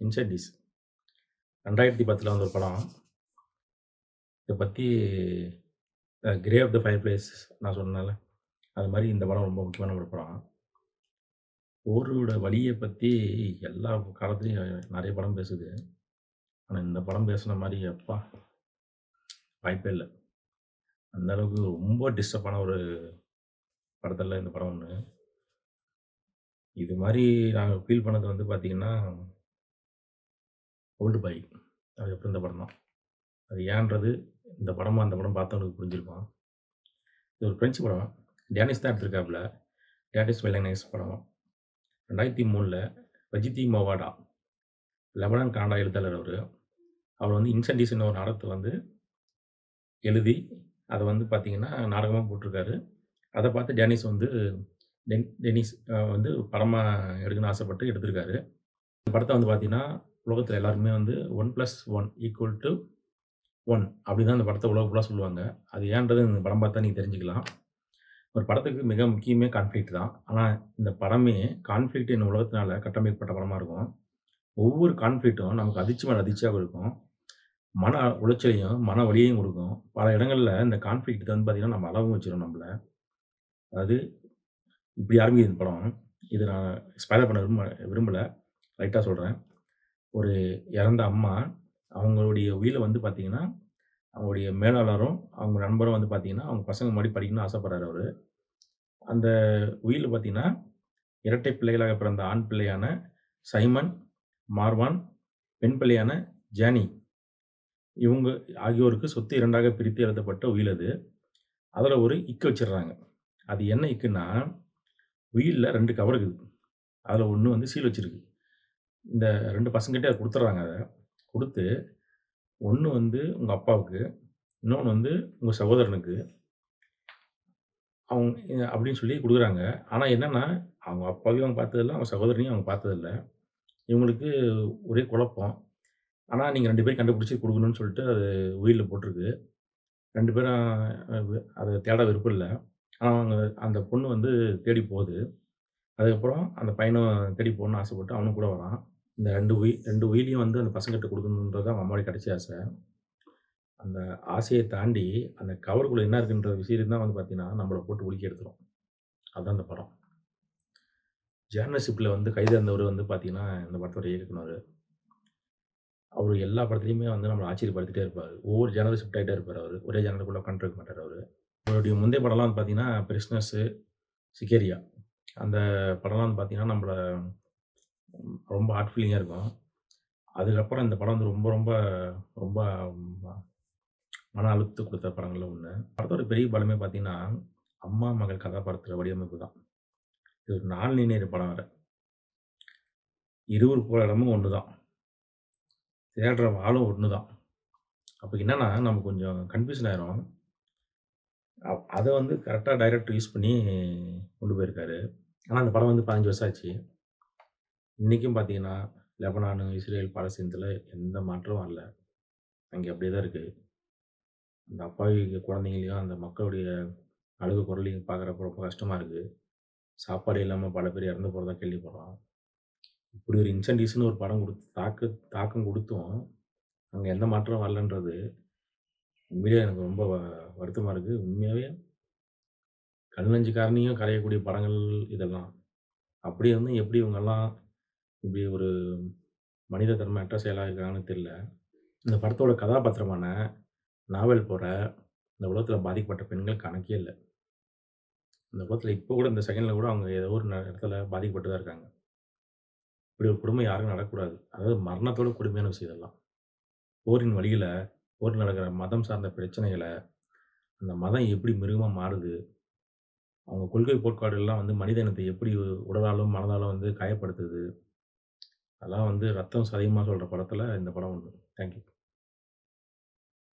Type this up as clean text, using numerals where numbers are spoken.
இன்சென்டிஸ் 2010 வந்த ஒரு படம். இத பத்தி grave of the fireflies நான் சொன்னேன்ல, அது மாரி இந்த படம் ரொம்ப முக்கியமான ஒரு படம். போரோட வலிய பத்தி எல்லா காலத்துலயும் நெறைய படம் பேசுது. ஆனா இந்த படம் பேசுன மாரி அப்பா! வாய்ப்பே இல்ல. அந்த அளவுக்கு ரொம்ப டிஸ்டர்பான ஒரு படத்துல இந்த படம் ஒண்ணு. இது மாரி நாங்க ஃபீல் பண்ணது வந்து பார்த்தீங்கன்னா, ஓல்டு பாய். அதுக்கப்புறம் இந்த படம் தான். அது ஏன்றது இந்த படமும், அந்த படம் பார்த்தவங்களுக்கு புரிஞ்சிருக்கும். இது ஒரு பிரெஞ்சு படம். டேனிஷ் தான் எடுத்திருக்காப்புல. டேனிஷ் வெல்லனைஸ் படம். 2003ல வஜிதி மோவாடா, லெபனான் கனடா எழுத்தாளர் அவரு. அவர் வந்து இன்சென்டிஸ்ன்னு ஒரு நாடகத்த வந்து எழுதி, அத வந்து பார்த்தீங்கன்னா, நாடகமா போட்டிருக்காரு. அத பார்த்து டேனிஷ் வந்து டெனிஸ் வந்து படமா எடுக்கணும்னு ஆசைப்பட்டு எடுத்திருக்காரு. இந்த படத்த வந்து பார்த்தீங்கன்னா, உலகத்தில எல்லாருமே வந்து 1+1 = 1 அப்படிதான் இந்த படத்த உலகம் ஃபுல்லா சொல்லுவாங்க. அது ஏன்றது இந்த படம் பார்த்தா நீங்க தெரிஞ்சுக்கலாம். ஒரு படத்துக்கு மிக முக்கியமே கான்ஃப்ளிக்ட் தான். ஆனா, இந்த படமே கான்ஃப்ளிக்ட் என்னும் உலகத்தினால கட்டமைக்கப்பட்ட படமா இருக்கும். ஒவ்வொரு கான்ஃப்ளிக்ட்டும் நமக்கு அதிர்ச்சி மேல அதிர்ச்சியா இருக்கும். மன உளைச்சலையும், மன வலியையும் குடுக்கும். பல இடங்கள்ல இந்த கான்ஃப்ளிக்ட் வந்து பார்த்தீங்கன்னா, நம்ம அழவும் வச்சுரும் நம்மள. அதாவது இப்படி ஆரம்பிக்குது இந்த படம். இது நான் ஸ்பாயிலர் பண்ண விரும்பல. லைட்டா சொல்றேன். ஒரு இறந்த அம்மா, அவங்களுடைய உயிர வந்து பார்த்தீங்கன்னா, அவங்களுடைய மேலாளரும், அவங்க நண்பரும் வந்து பார்த்தீங்கன்னா, அவங்க பசங்க முன்னாடி படிக்கணும்னு ஆசைப்படுறாரு அவரு. அந்த உயில்ல பார்த்தீங்கன்னா, இரட்டை பிள்ளைகளாக பிறந்த ஆண் பிள்ளையான சைமன், மார்வான், பெண் பிள்ளையான ஜானி இவங்க ஆகியோருக்கு சொத்து 2ஆக பிரித்து எழுதப்பட்ட உயில் அது. அதில ஒரு இக்கு வச்சுடுறாங்க. அது என்ன இக்குன்னா, உயில்ல 2 கவர் இருக்குது. அதில ஒண்ணு வந்து சீல் வச்சிருக்கு. இந்த 2 பசங்ககிட்ட அத குடுத்துடுறாங்க அத. குடுத்து, ஒண்ணு வந்து உங்க அப்பாவுக்கு, இன்னொன்னு வந்து உங்க சகோதரனுக்கு. அவங்க அப்படின்னு சொல்லி குடுக்குறாங்க. ஆனா என்னன்னா, அவங்க அப்பாவையும் அவங்க பார்த்ததில்ல, அவங்க சகோதரனையும் அவங்க பார்த்ததில்ல. இவங்களுக்கு ஒரே குழப்பம். ஆனா நீங்க 2 பேரும் கண்டுபிடிச்சு குடுக்கணும்னு சொல்லிட்டு அது உயில்ல போட்டிருக்கு. 2 பேரும் அத தேட விருப்பம் இல்ல. ஆனா அவங்க அந்த பொண்ணு வந்து தேடி போகுது. அதுக்கப்புறம் அந்த பையனும் தேடி போணும்னு ஆசைப்பட்டு அவனும் கூட வரான். இந்த 2 உயிலையும் வந்து அந்த பசங்ககிட்ட குடுக்கணுன்றது தான் அவங்க அம்மாவுடைய கடைசி ஆசை. அந்த ஆசைய தாண்டி அந்த கவருக்குள்ள என்ன இருக்குன்ற விஷயம் தான் வந்து பார்த்தீங்கன்னா, நம்மள போட்டு உலுக்கி எடுத்துரும். அதான் அந்த படம். ஜேர்னல்ஷிப்ல வந்து கைதா இருந்தவரு வந்து பார்த்தீங்கன்னா, இந்த படத்தோட இயக்குனரு. அவரு எல்லா படத்துலயுமே வந்து நம்மள ஆச்சரியப்படுத்திட்டே இருப்பாரு. ஒவ்வொரு ஜேர்னலும் ஷிஃப்ட் ஆயிட்டே இருப்பாரு அவரு. ஒரே ஜேர்னலுக்குள்ள உட்காந்துட்டு மாட்டாரு அவரு. அவருடைய முந்தைய படம்லாம் வந்து பார்த்தீங்கன்னா, பிரிஸ்னர்ஸு, சிகேரியா அந்த படம்லாம் வந்து பார்த்தீங்கன்னா, நம்மள ரொம்ப ஹார்ட் ஃபீலிங்கா இருக்கும். அதுக்கப்புறம் இந்த படம் வந்து ரொம்ப ரொம்ப ரொம்ப ம மன அழுத்தத்த குடுத்த படங்கள்ல ஒண்ணு. படத்தோட பெரிய பலமே பார்த்தீங்கன்னா, அம்மா, மகள் கதாபாத்திர வடிவமைப்பு தான். இது ஒரு நான் லீனியர் படம் வேற. இருவர் போற இடமும் ஒண்ணு தான். தேடுற ஆளும் ஒண்ணு தான். அப்ப என்னன்னா, நம்ம கொஞ்சம் கன்ஃப்யூஷன் ஆயிரும். அத வந்து கரெக்ட்டா டைரக்டர் யூஸ் பண்ணி கொண்டு போயிருக்காரு. ஆனா, அந்த படம் வந்து 15 வருஷம் ஆச்சு. இன்னைக்கும் பார்த்தீங்கன்னா, லெபனானு, இஸ்ரேல், பாலஸ்தீனத்தில எந்த மாற்றமும் வரல. அங்கே அப்படியே தான் இருக்கு. அந்த அப்பாவி குழந்தைங்களையும், அந்த மக்களுடைய அழுக குரலையும் பார்க்குறப்போ ரொம்ப கஷ்டமா இருக்கு. சாப்பாடு இல்லாம பல பேர் இறந்து போறதா கேள்விப்படுறோம். இப்படி ஒரு இன்சென்டிவ்ஸ்ன்னு ஒரு படம் குடுத்து தாக்கம் குடுத்தும், அங்க எந்த மாற்றமும் வரலன்றது உண்மையிலேயே எனக்கு ரொம்ப வருத்தமா இருக்கு. உண்மையாவே கல் காரணியும் கரையக்கூடிய படங்கள் இதெல்லாம். அப்படி இருந்தும் எப்படி இவங்கலாம் இப்படி ஒரு மனித தன்மையற்ற செயலா இருக்காங்கன்னு தெரியல. இந்த படத்தோட கதாபாத்திரமான நாவல் போற இந்த உலகத்தில பாதிக்கப்பட்ட பெண்கள் கணக்கே இல்ல. இந்த உலகத்தில இப்போ கூட இந்த செகண்ட்ல கூட அவங்க ஏதோ ஒரு இடத்துல பாதிக்கப்பட்டு தான் இருக்காங்க. இப்படி ஒரு கொடுமை யாருக்கும் நடக்கக்கூடாது. அதாவது மரணத்தோட கொடுமையான விஷயம் இதெல்லாம். போரின் வழியில, போரில் நடக்கிற மதம் சார்ந்த பிரச்சனைகள, அந்த மதம் எப்படி மிருகமா மாறுது, அவங்க கொள்கை கோட்பாடுகள்லாம் வந்து மனித இனத்தை எப்படி உடலாலும், மனதாலும் வந்து காயப்படுத்துது. அதெல்லாம் வந்து ரத்தம் சதையுமா சொல்ற படத்துல இந்த படம் ஒண்ணு. Thank you.